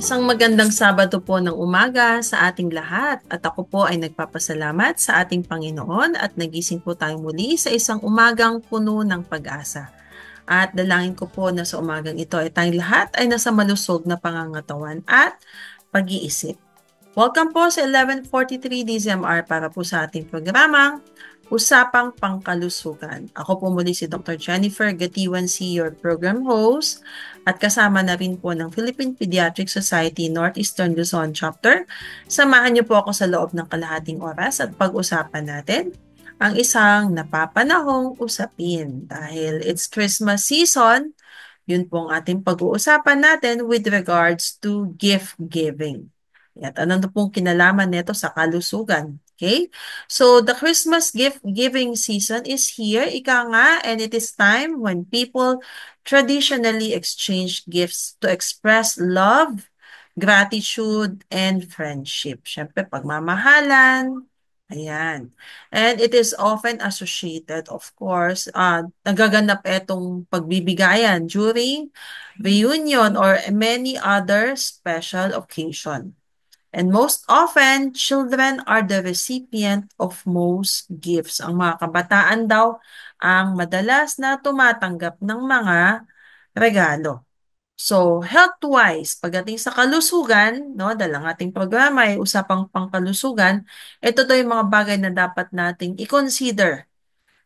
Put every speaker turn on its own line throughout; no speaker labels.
Isang magandang Sabado po ng umaga sa ating lahat at ako po ay nagpapasalamat sa ating Panginoon at nagising po tayong muli sa isang umagang puno ng pag-asa. At dalangin ko po na sa umagang ito ay tayong lahat ay nasa malusog na pangangatawan at pag-iisip. Welcome po sa 11:43 DZMR para po sa ating programang Usapang Pangkalusugan. Ako po muli si Dr. Jennifer Gatiwan C., your program host, at kasama na rin po ng Philippine Pediatric Society Northeastern Luzon Chapter. Samahan niyo po ako sa loob ng kalahating oras at pag-usapan natin ang isang napapanahong usapin. Dahil it's Christmas season, yun po ang ating pag-uusapan natin with regards to gift giving. At ano na pong kinalaman nito sa kalusugan? Okay? So, the Christmas gift giving season is here, ika nga, and it is time when people traditionally exchange gifts to express love, gratitude, and friendship. Siyempre, pagmamahalan, ayan. And it is often associated, of course, nagaganap itong pagbibigayan during reunion or many other special occasion. And most often, children are the recipient of most gifts. Ang mga kabataan daw ang madalas na tumatanggap ng mga regalo. So, health-wise, pagdating sa kalusugan, no, dahil ang ating programa ay usapang pangkalusugan, ito to yung mga bagay na dapat nating i-consider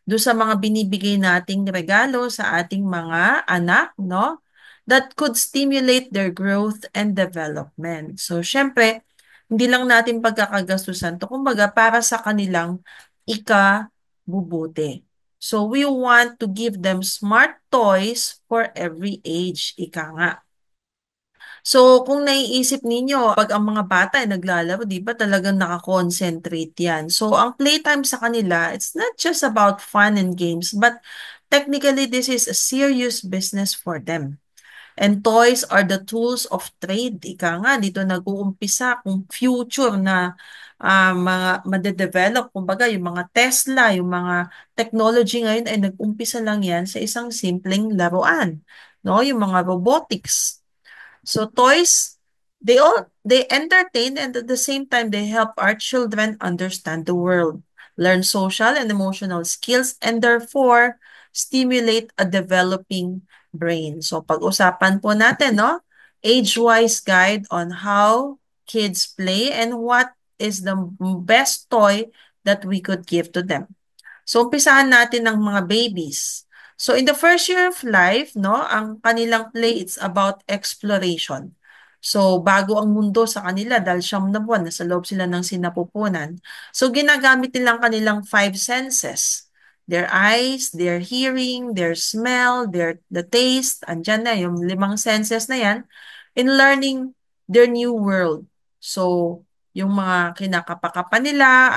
do sa mga binibigay nating regalo sa ating mga anak, no? That could stimulate their growth and development. So, syempre, hindi lang natin pagkakagastusan to, kumbaga, para sa kanilang ikabubuti. So, we want to give them smart toys for every age, ika nga. So, kung naiisip ninyo, pag ang mga bata ay naglalaro, di ba talagang nakakonsentrate yan? So, ang playtime sa kanila, it's not just about fun and games, but technically, this is a serious business for them. And toys are the tools of trade. Ika nga, dito nag-uumpisa kung future na mga madedevelop. Kumbaga, yung mga Tesla, yung mga technology ngayon ay nag-umpisa lang yan sa isang simpleng laruan. No? Yung mga robotics. So toys, they entertain and at the same time they help our children understand the world, learn social and emotional skills, and therefore stimulate a developing brain. So pag-usapan po natin, no? Age-wise guide on how kids play and what is the best toy that we could give to them. So, umpisahan natin ng mga babies. So, in the first year of life, no, ang kanilang play, it's about exploration. So, bago ang mundo sa kanila dahil 9 na buwan, nasa loob sila ng sinapupunan. So, ginagamit nilang kanilang 5 senses. Their eyes, their hearing, their smell, the taste, andyan na, yung 5 senses na yan, in learning their new world. So, yung mga kinakapakapan nila,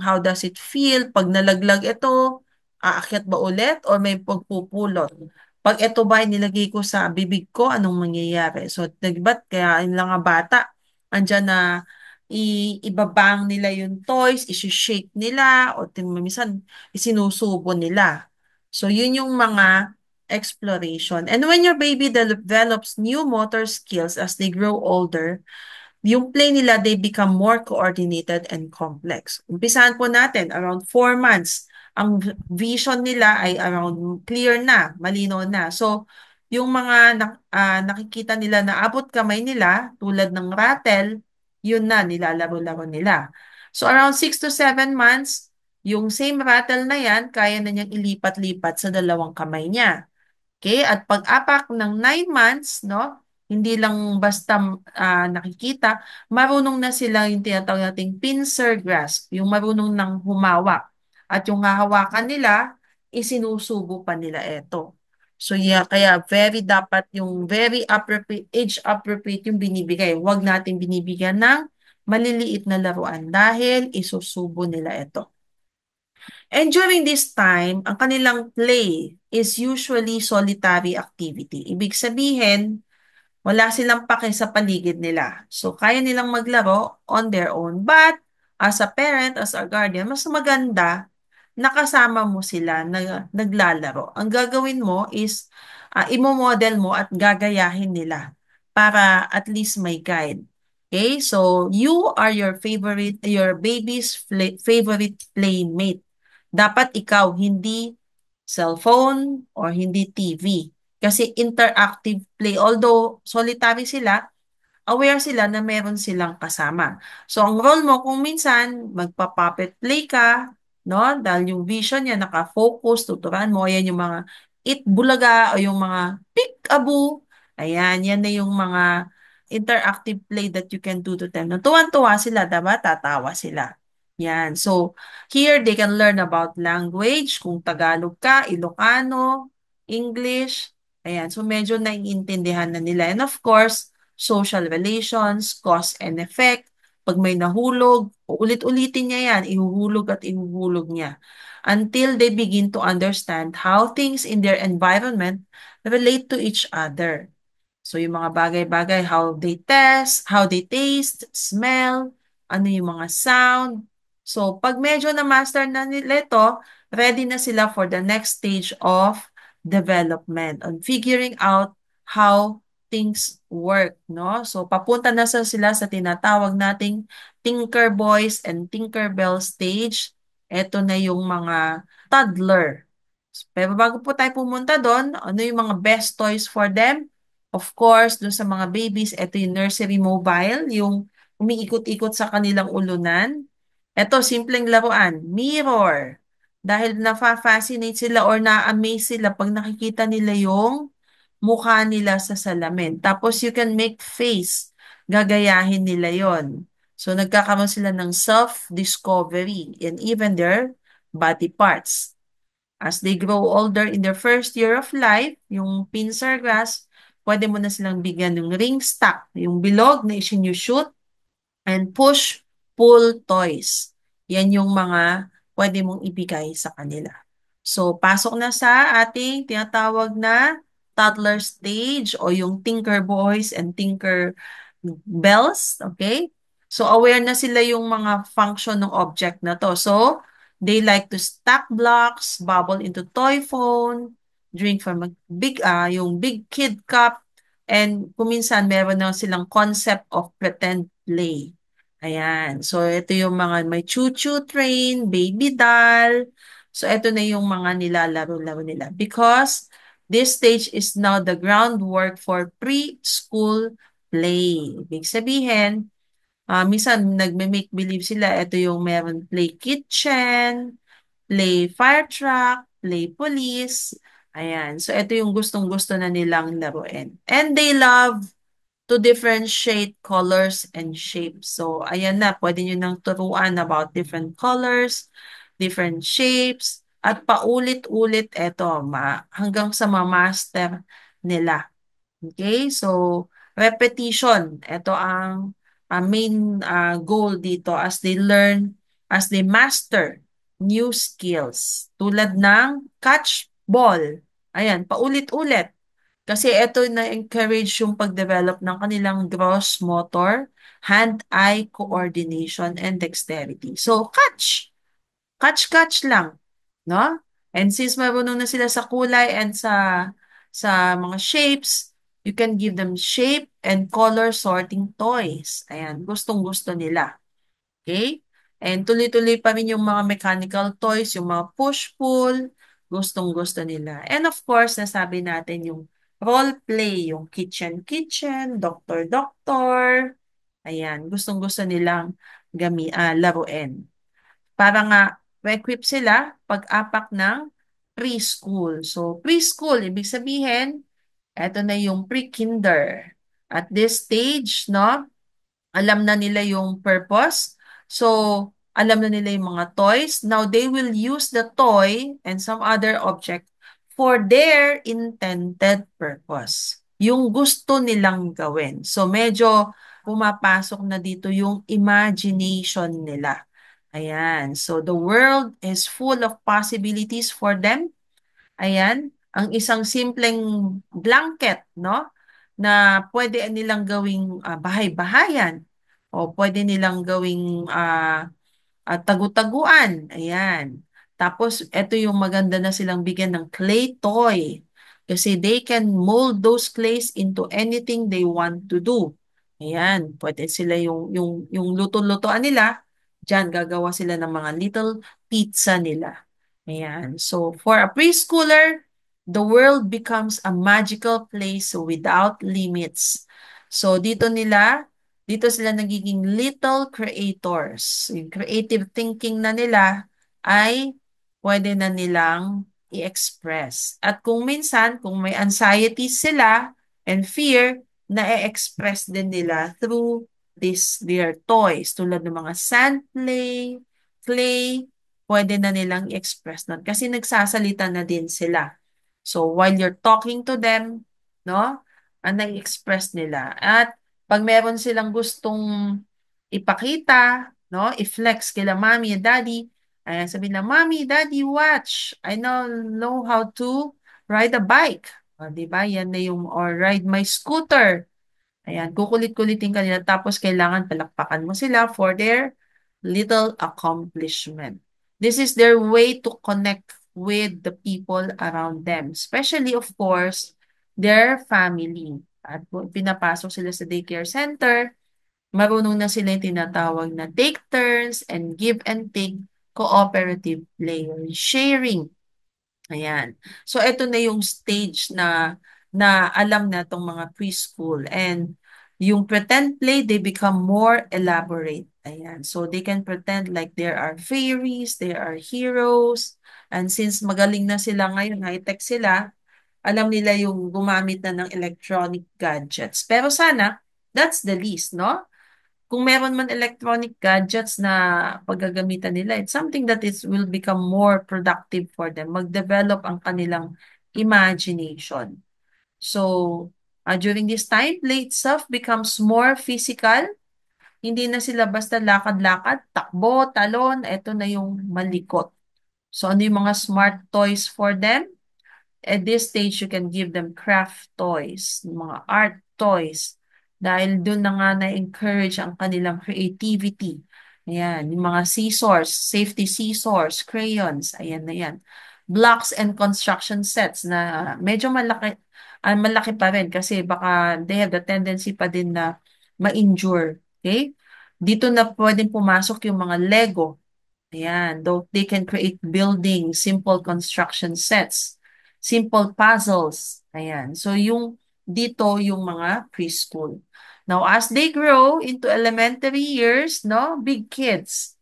how does it feel, pag nalaglag ito, aakyat ba ulit o may pagpupulot? Pag ito ba ay nilagay ko sa bibig ko, anong mangyayari? So, nagbat, kaya yung mga bata, andyan na ibabang nila yung toys, isi-shake nila, o minsan isinusubo nila. So, yun yung mga exploration. And when your baby develops new motor skills as they grow older, yung play nila, they become more coordinated and complex. Umpisahan po natin, around 4 months, ang vision nila ay around clear na, malinaw na. So, yung mga nakikita nila na abot kamay nila, tulad ng rattle, yun na, nilalaro-laro nila. So, around 6 to 7 months, yung same rattle na yan, kaya na niyang ilipat-lipat sa 2 kamay niya. Okay? At pag-apak ng 9 months, no, hindi lang basta nakikita, marunong na sila yung tinatawag nating pincer grasp, yung marunong nang humawak. At yung hahawakan nila, isinusubo pa nila ito. So yeah, kaya dapat yung very appropriate, age appropriate yung binibigay. Huwag natin binibigyan ng maliliit na laruan dahil isusubo nila ito. And during this time, ang kanilang play is usually solitary activity. Ibig sabihin, wala silang pake sa paligid nila. So, kaya nilang maglaro on their own. But, as a parent, as a guardian, mas maganda nakasama mo sila na naglalaro. Ang gagawin mo is, imo-model mo at gagayahin nila para at least may guide. Okay? So, you are your baby's favorite playmate. Dapat ikaw, hindi cellphone or hindi TV. Kasi interactive play. Although solitary sila, aware sila na meron silang kasama. So, ang role mo kung minsan, magpa-puppet play ka, no? Dahil yung vision niya nakafocus, tuturuan mo, ayan yung mga bulaga o yung mga peek-a-boo. Ayan, yan na yung mga interactive play that you can do to them. No, tuwan-tuwa sila, diba? Tatawa sila. Yan. So, here they can learn about language, kung Tagalog ka, Ilocano, English. Ayan. So, medyo naiintindihan na nila. And of course, social relations, cause and effect. Pag may nahulog, ulit-ulitin niya yan, ihuhulog niya until they begin to understand how things in their environment relate to each other. So yung mga bagay-bagay, how they taste, smell, ano yung mga sound. So pag medyo na-master na nila ito, ready na sila for the next stage of development on figuring out how things work, no? So papunta na sila sa tinatawag nating Tinker Boys and Tinker Bell stage. Ito na yung mga toddler. Pero bago po tayo pumunta doon, ano yung mga best toys for them? Of course, doon sa mga babies, ito yung nursery mobile, yung umiikot-ikot sa kanilang ulunan. Ito, simpleng laruan, mirror. Dahil nafa-fascinate sila or na-amaze sila pag nakikita nila yung mukha nila sa salamin. Tapos you can make face. Gagayahin nila yon. So nagkakaroon sila ng self-discovery and even their body parts. As they grow older in their first year of life, yung pincer grass, pwede mo na silang bigyan ng ring stock, yung bilog na isinushoot, and push-pull toys. Yan yung mga pwede mong ibigay sa kanila. So, pasok na sa ating tinatawag na toddler stage o yung Tinker Boys and Tinker Bells. Okay? So, aware na sila yung mga function ng object na to. So, they like to stack blocks, bubble into toy phone, drink from yung big kid cup, and kuminsan meron na silang concept of pretend play. Ayan. So, ito yung mga may choo-choo train, baby doll. So, ito na yung mga nilalaro-laro nila. Because this stage is now the groundwork for preschool play. Ibig sabihin, minsan nagme-make believe sila, ito yung meron play kitchen, play fire truck, play police. Ayan. So, ito yung gustong-gusto na nilang laruin. And they love to differentiate colors and shapes. So, ayan na, pwede nyo nang turuan about different colors, different shapes, at paulit-ulit eto, hanggang sa ma-master nila. Okay? So, repetition. Ito ang main goal dito as they master new skills. Tulad ng catch ball. Ayan, paulit-ulit. Kasi ito na-encourage yung pag-develop ng kanilang gross motor, hand-eye coordination, and dexterity. So, catch lang, no? And since marunong na sila sa kulay and sa mga shapes, you can give them shape and color sorting toys. Ayan, gustong-gusto nila. Okay? And tuloy-tuloy pa rin yung mga mechanical toys, yung mga push-pull, gustong-gusto nila. And of course, nasabi natin yung role play, yung kitchen-kitchen, doctor-doctor. Ayan, gustong-gusto nilang laruin. Para nga, equip sila pag-apak ng preschool. So, preschool, ibig sabihin, eto na yung pre-kinder. At this stage, no, alam na nila yung purpose. So, alam na nila yung mga toys. Now, they will use the toy and some other object for their intended purpose. Yung gusto nilang gawin. So, medyo pumapasok na dito yung imagination nila. Ayan. So, the world is full of possibilities for them. Ayan. Ang isang simpleng blanket, no? Na pwede nilang gawing bahay-bahayan o pwede nilang gawing tagu-taguan. Ayan. Tapos, ito yung maganda na silang bigyan ng clay toy. Kasi they can mold those clays into anything they want to do. Ayan, pwede sila yung luto-lutoan nila, diyan gagawa sila ng mga little pizza nila. Ayan. So for a preschooler, the world becomes a magical place without limits. So dito sila nagiging little creators. Yung creative thinking na nila ay pwede na nilang i-express. At kung minsan, kung may anxiety sila and fear, na-express din nila through their toys, tulad ng mga sand play, clay, pwede na nilang i-express nun kasi nagsasalita na din sila. So while you're talking to them, no, nai-express nila. At pag meron silang gustong ipakita, no, i-flex kila mommy and daddy, ayan, sabi na, mommy, daddy, watch. I know how to ride a bike. O, di ba? Yan na yung, or ride my scooter. Ayan, kukulit-kulitin ka nila tapos kailangan palakpakan mo sila for their little accomplishment. This is their way to connect with the people around them, especially of course, their family. At kung pinapasok sila sa daycare center, marunong na sila yung tinatawag na take turns and give and take cooperative play, sharing. Ayan. So ito na yung stage na alam na tong mga preschool, and yung pretend play, they become more elaborate. Ayan. So they can pretend like there are fairies, there are heroes, and since magaling na sila ngayon, high-tech sila, alam nila yung gumamit na ng electronic gadgets. Pero sana, that's the least, no? Kung meron man electronic gadgets na paggagamitan nila, it's something that will become more productive for them. Mag-develop ang kanilang imagination. So, during this time, play itself becomes more physical. Hindi na sila basta lakad-lakad, takbo, talon, eto na yung malikot. So, ano yung mga smart toys for them? At this stage, you can give them craft toys, mga art toys, dahil doon na nga na-encourage ang kanilang creativity. Ayan, yung mga scissors, safety scissors, crayons, ayan na yan. Blocks and construction sets na medyo malaki pa rin kasi baka they have the tendency pa din na ma-injure. Okay? Dito na pwedeng pumasok yung mga Lego. Ayan, though they can create buildings, simple construction sets, simple puzzles. Ayan. So dito yung mga preschool. Now, as they grow into elementary years, no, big kids.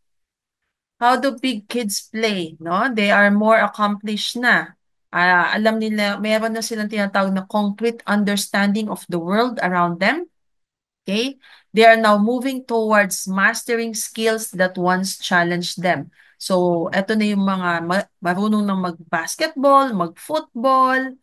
How do big kids play? No, they are more accomplished na. Alam nila, meron na silang tinatawag na concrete understanding of the world around them. Okay? They are now moving towards mastering skills that once challenged them. So, eto na yung mga marunong ng mag-basketball, mag-football,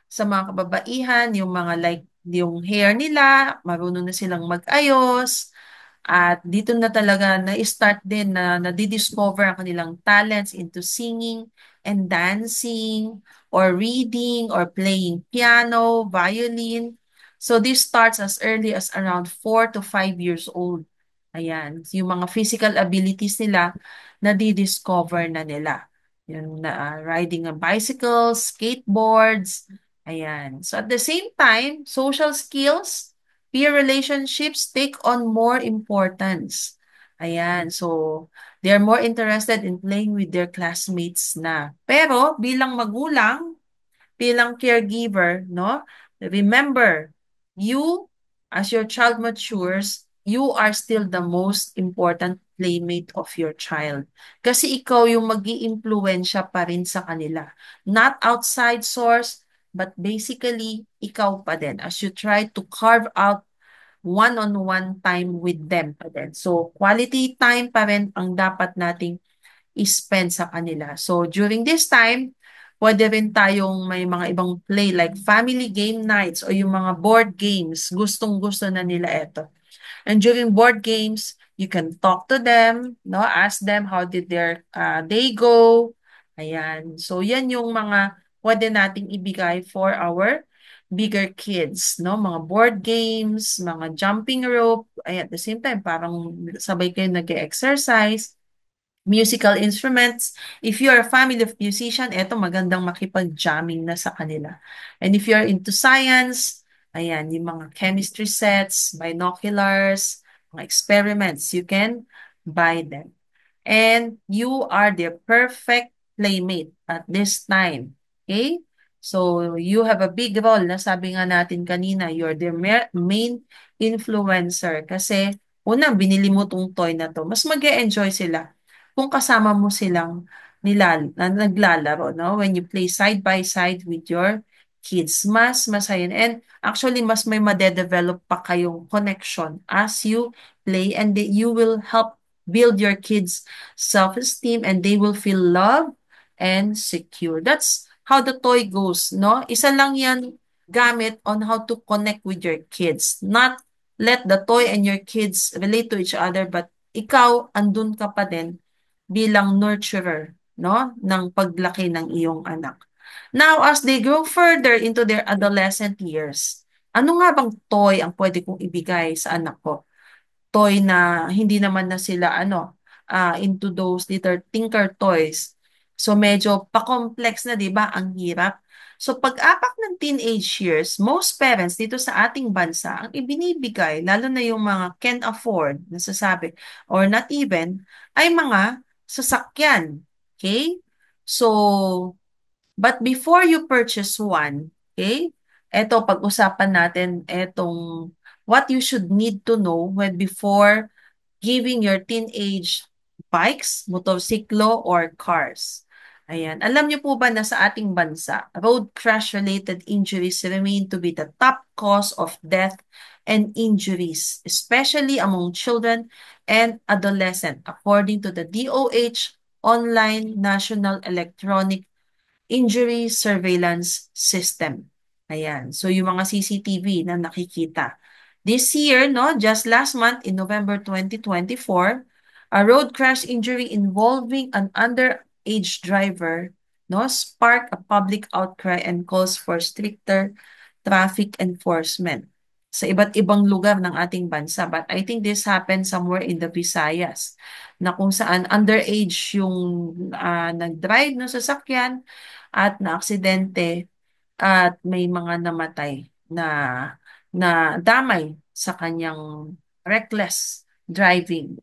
sa mga kababaihan, yung mga like yung hair nila, marunong na silang mag-ayos, at dito na talaga na-start din na nadidiscover ang kanilang talents into singing and dancing or reading or playing piano, violin. So this starts as early as around 4 to 5 years old. Ayan, yung mga physical abilities nila nadidiscover na nila. Yung riding a bicycle, skateboards, ayan. So at the same time, social skills, peer relationships take on more importance. Ayan. So they are more interested in playing with their classmates na. Pero bilang magulang, bilang caregiver, no? Remember, you, as your child matures, you are still the most important playmate of your child. Kasi ikaw yung mag-iimpluwensya pa rin sa kanila. Not outside source, but basically, ikaw pa din as you try to carve out one-on-one time with them pa din. So, quality time pa rin ang dapat nating spend sa kanila. So during this time, pwede rin tayong may mga ibang play like family game nights o yung mga board games. Gustong-gusto na nila ito. And during board games, you can talk to them, no? Ask them how did their day go. Ayan. So yan yung mga pwede nating ibigay for our bigger kids, no? Mga board games, mga jumping rope. Ay, at the same time, parang sabay kayo nag-exercise. Musical instruments. If you're a family of musician, eto magandang makipag-jamming na sa kanila. And if you're into science, ayan, yung mga chemistry sets, binoculars, mga experiments, you can buy them. And you are their perfect playmate at this time. Okay? So, you have a big role na sabi nga natin kanina, you're their main influencer. Kasi, unang binili mo tong toy na to, mas mag-enjoy sila kung kasama mo silang naglalaro, no? When you play side by side with your kids, mas masaya. And actually, mas may madedevelop pa kayong connection as you play, and you will help build your kids' self-esteem, and they will feel loved and secure. That's how the toy goes, no? Isa lang yan gamit on how to connect with your kids. Not let the toy and your kids relate to each other, but ikaw, andun ka pa din bilang nurturer, no, ng paglaki ng iyong anak. Now, as they grow further into their adolescent years, ano nga bang toy ang pwede kong ibigay sa anak ko? Toy na hindi naman na sila into those little tinker toys. So medyo pa-complex na, 'di ba? Ang hirap. So pag-apak ng teenage years, most parents dito sa ating bansa, ang ibinibigay, lalo na yung mga can afford, nasasabi, or not even, ay mga sasakyan. Okay? So, but before you purchase one, okay? Eto, pag-usapan natin etong what you should need to know when before giving your teenage bikes, motorsiklo, or cars. Ayan. Alam niyo po ba na sa ating bansa, road crash-related injuries remain to be the top cause of death and injuries, especially among children and adolescents, according to the DOH Online National Electronic Injury Surveillance System. Ayan. So, yung mga CCTV na nakikita. This year, no, just last month in November 2024, a road crash injury involving an underage driver, no, sparked a public outcry and calls for stricter traffic enforcement sa iba't ibang lugar ng ating bansa. But I think this happened somewhere in the Visayas, na kung saan underage yung nag-drive ng sasakyan at na-aksidente at may mga namatay na damay sa kanyang reckless driving.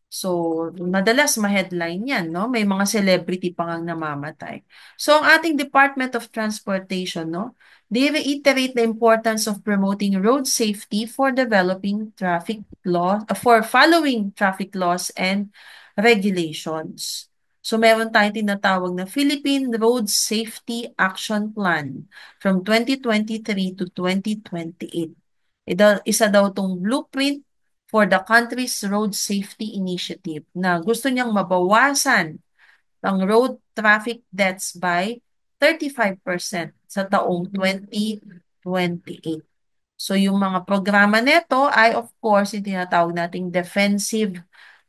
So, madalas ma-headline yan, no? May mga celebrity pa ngang namamatay. So, ang ating Department of Transportation, no? They reiterate the importance of promoting road safety for developing traffic law, for following traffic laws and regulations. So, meron tayong tinatawag na Philippine Road Safety Action Plan from 2023 to 2028. Isa daw tong blueprint for the country's road safety initiative na gusto niyang mabawasan ang road traffic deaths by 35% sa taong 2028. So yung mga programa nito ay of course yung tinatawag nating defensive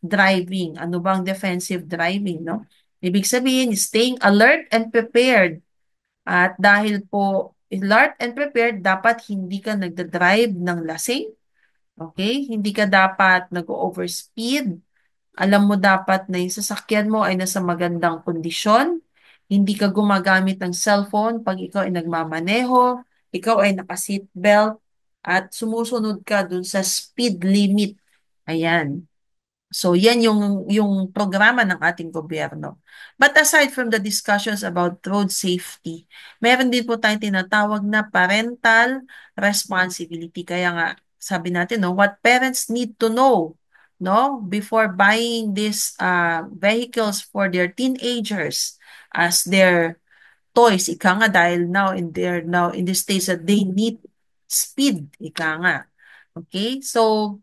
driving. Ano bang defensive driving, no? Ibig sabihin, staying alert and prepared. At dahil po alert and prepared, dapat hindi ka nagda-drive ng lasing. Okay? Hindi ka dapat nag-overspeed. Alam mo dapat na yung sasakyan mo ay nasa magandang kondisyon. Hindi ka gumagamit ng cellphone pag ikaw ay nagmamaneho. Ikaw ay naka-seatbelt at sumusunod ka dun sa speed limit. Ayan. So, yan yung programa ng ating gobyerno. But aside from the discussions about road safety, meron din po tayong tinatawag na parental responsibility. Kaya nga, sabi natin, no, what parents need to know, no, before buying these vehicles for their teenagers as their toys. Ika nga, dahil now in this stage that they need speed. Ika nga. Okay? So,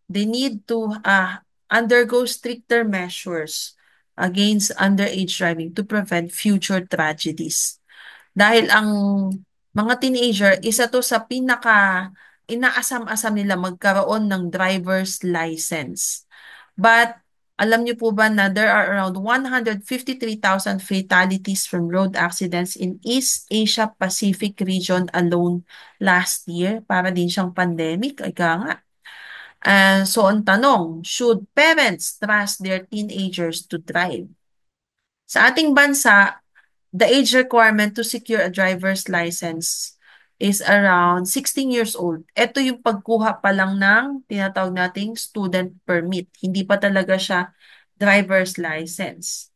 they need to undergo stricter measures against underage driving to prevent future tragedies. Dahil ang mga teenager, isa to sa pinaka inaasam-asam nila magkaroon ng driver's license. But alam niyo po ba na there are around 153,000 fatalities from road accidents in East Asia Pacific region alone last year? Para din siyang pandemic, ika nga. So ang tanong, should parents trust their teenagers to drive? Sa ating bansa, the age requirement to secure a driver's license is around 16 years old. Ito yung pagkuha pa lang ng tinatawag nating student permit. Hindi pa talaga siya driver's license.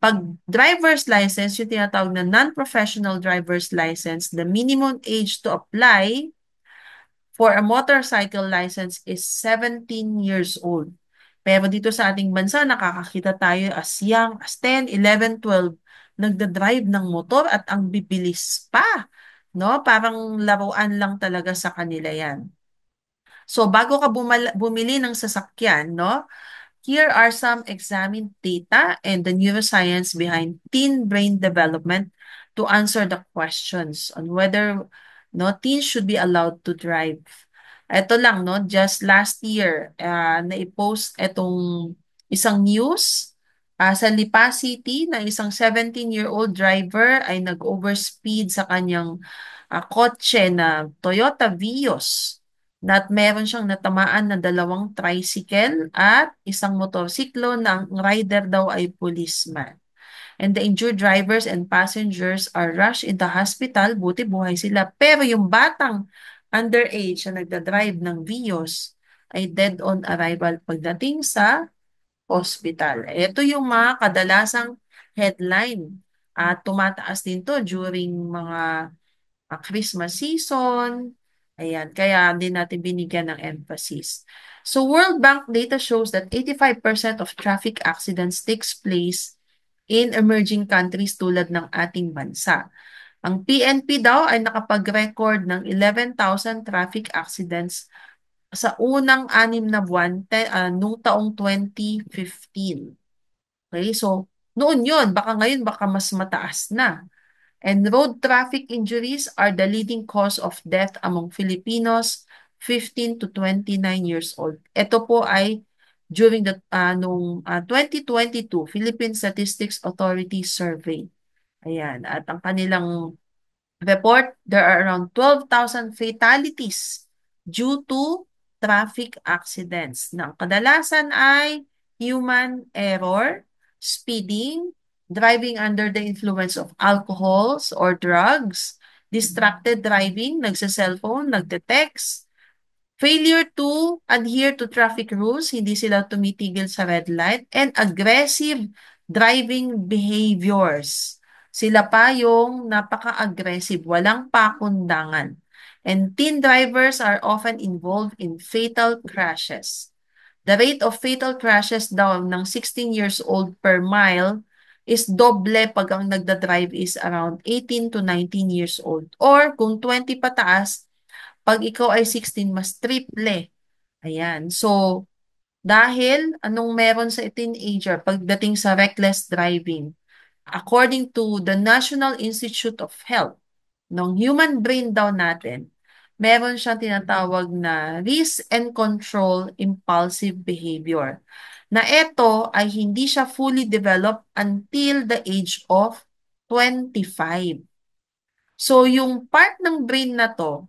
Pag driver's license, yung tinatawag na non-professional driver's license, the minimum age to apply for a motorcycle license is 17 years old. Pero dito sa ating bansa, nakakakita tayo as young as 10, 11, 12, nagda-drive ng motor at ang bibilis pa. No? Parang laruan lang talaga sa kanila yan. So bago ka bumili ng sasakyan, no? Here are some examined data and the neuroscience behind teen brain development to answer the questions on whether no teens should be allowed to drive. Ito lang no, just last year na-post itong isang news sa Lipa City na isang 17-year-old driver ay nag-overspeed sa kanyang kotse na Toyota Vios na at meron siyang natamaan na dalawang tricycle at isang motorsiklo na ang rider daw ay policeman. And the injured drivers and passengers are rushed into hospital, buti buhay sila. Pero yung batang underage na nagdadrive ng Vios ay dead on arrival pagdating sa hospital. Ito yung mga kadalasang headline. At tumataas din to during mga Christmas season. Ayan, kaya din natin binigyan ng emphasis. So World Bank data shows that 85% of traffic accidents takes place in emerging countries tulad ng ating bansa. Ang PNP daw ay nakapag-record ng 11,000 traffic accidents sa unang 6 na buwan nung taong 2015. Okay, so noon yun, baka ngayon baka mas mataas na. And road traffic injuries are the leading cause of death among Filipinos 15 to 29 years old. Ito po ay during the 2022 Philippine Statistics Authority survey. Ayan, at ang kanilang report, there are around 12,000 fatalities due to traffic accidents na kadalasan ay human error, speeding, driving under the influence of alcohols or drugs, distracted driving, nagsa-cellphone, nagte-text, failure to adhere to traffic rules, hindi sila tumitigil sa red light, and aggressive driving behaviors. Sila pa yung napaka-aggressive, walang pakundangan. And teen drivers are often involved in fatal crashes. The rate of fatal crashes daw ng 16 years old per mile is doble pag ang nagda-drive is around 18 to 19 years old. Or kung 20 pataas, pag ikaw ay 16, mas triple. Ayan. So, dahil anong meron sa teenager pagdating sa reckless driving? According to the National Institute of Health, ng human brain daw natin, meron siyang tinatawag na risk and control impulsive behavior. Na ito ay hindi siya fully developed until the age of 25. So, yung part ng brain na to,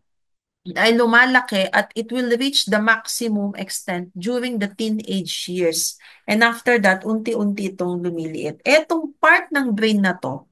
ay lumalaki at it will reach the maximum extent during the teenage years. And after that, unti-unti itong lumiliit. Etong part ng brain na to,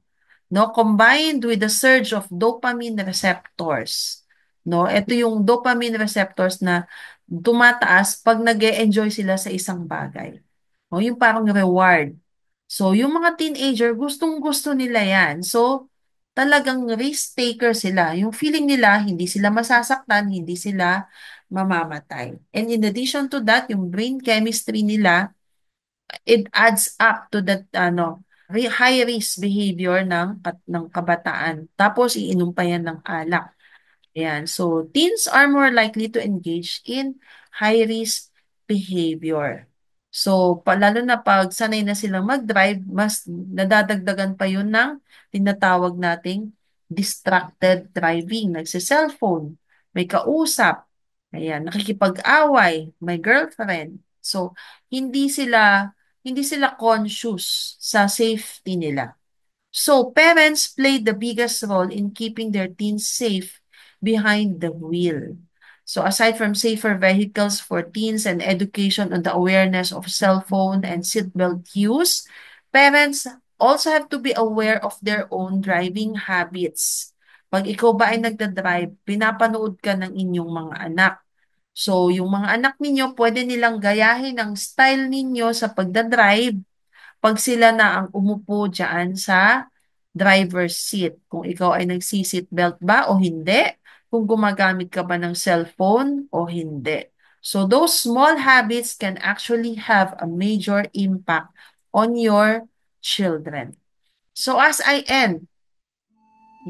no, combined with the surge of dopamine receptors. No, ito yung dopamine receptors na tumataas pag nag-e-enjoy sila sa isang bagay. No, yung parang reward. So, yung mga teenager, gustong-gusto nila yan. So, talagang risk taker sila. Yung feeling nila, hindi sila masasaktan, hindi sila mamamatay. And in addition to that, yung brain chemistry nila, it adds up to that high risk behavior ng kabataan. Tapos iinom pa yan ng alak. Ayan. So teens are more likely to engage in high risk behavior. So lalo na pag sanay na silang mag-drive, mas nadadagdagan pa yun ng tinatawag nating distracted driving. Nagse-cellphone, may kausap, ayan, nakikipag-away, may girlfriend. So hindi sila conscious sa safety nila. So, parents play the biggest role in keeping their teens safe behind the wheel. So aside from safer vehicles for teens and education on the awareness of cell phone and seatbelt use, parents also have to be aware of their own driving habits. Pag ikaw ba ay nagda-drive, pinapanood ka ng inyong mga anak. So, yung mga anak ninyo, pwede nilang gayahin ang style ninyo sa pagdadrive pag sila na ang umupo dyan sa driver's seat. Kung ikaw ay nagsi-seatbelt ba o hindi, kung gumagamit ka ba ng cellphone o hindi. So those small habits can actually have a major impact on your children. So as I end,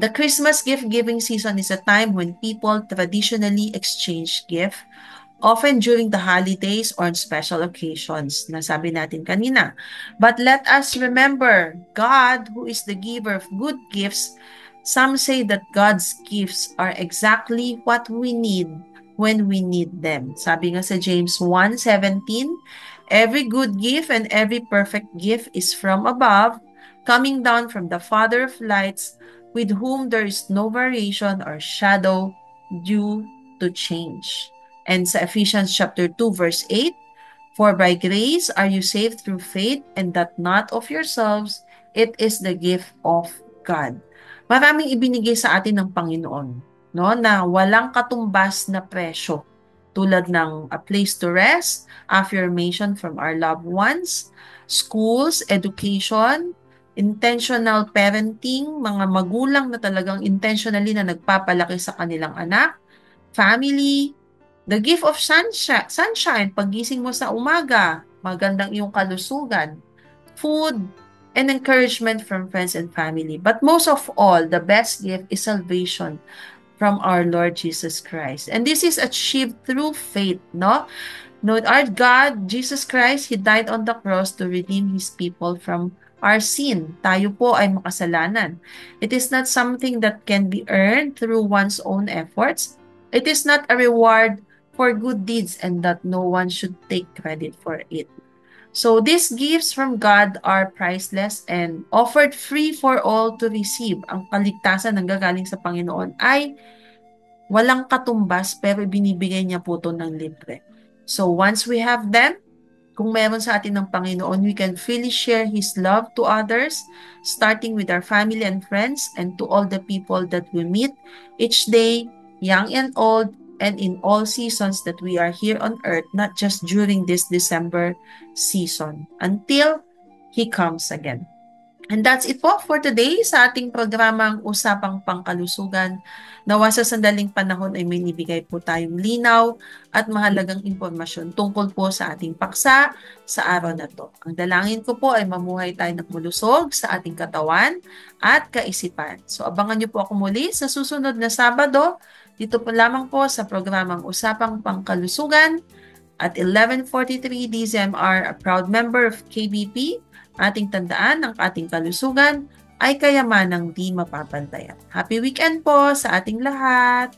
the Christmas gift giving season is a time when people traditionally exchange gifts often during the holidays or on special occasions, na sabi natin kanina. But let us remember, God, who is the giver of good gifts, some say that God's gifts are exactly what we need when we need them. Sabi nga sa James 1:17, every good gift and every perfect gift is from above, coming down from the Father of lights, with whom there is no variation or shadow due to change. And sa Ephesians chapter 2 verse 8, for by grace are you saved through faith, and that not of yourselves, it is the gift of God. Maraming ibinigay sa atin ng Panginoon, no, na walang katumbas na presyo. Tulad ng a place to rest, affirmation from our loved ones, schools, education, intentional parenting, mga magulang na talagang intentionally na nagpapalaki sa kanilang anak, family, the gift of sunshine, paggising mo sa umaga, magandang iyong kalusugan, food, and encouragement from friends and family. But most of all, the best gift is salvation from our Lord Jesus Christ. And this is achieved through faith, no? No, our God, Jesus Christ, He died on the cross to redeem His people from our sin. Tayo po ay makasalanan. It is not something that can be earned through one's own efforts. It is not a reward for good deeds, and that no one should take credit for it. So these gifts from God are priceless and offered free for all to receive. Ang kaligtasan na gagaling sa Panginoon ay walang katumbas, pero binibigay niya po ito ng libre. So once we have them, kung meron sa atin ng Panginoon, we can freely share His love to others, starting with our family and friends, and to all the people that we meet each day, young and old, and in all seasons that we are here on earth, not just during this December season, until He comes again. And that's it po for today sa ating programang Usapang Pangkalusugan. Nawa sa sandaling panahon ay may nibigay po tayong linaw at mahalagang impormasyon tungkol po sa ating paksa sa araw na to. Ang dalangin ko po ay mamuhay tayo ng malusog sa ating katawan at kaisipan. So abangan niyo po ako muli sa susunod na Sabado. Dito po lamang po sa programang Usapang Pangkalusugan at 11:43 DZMR, a proud member of KBP. Ating tandaan, ang ating kalusugan ay kayamanang di mapapantayan. Happy weekend po sa ating lahat!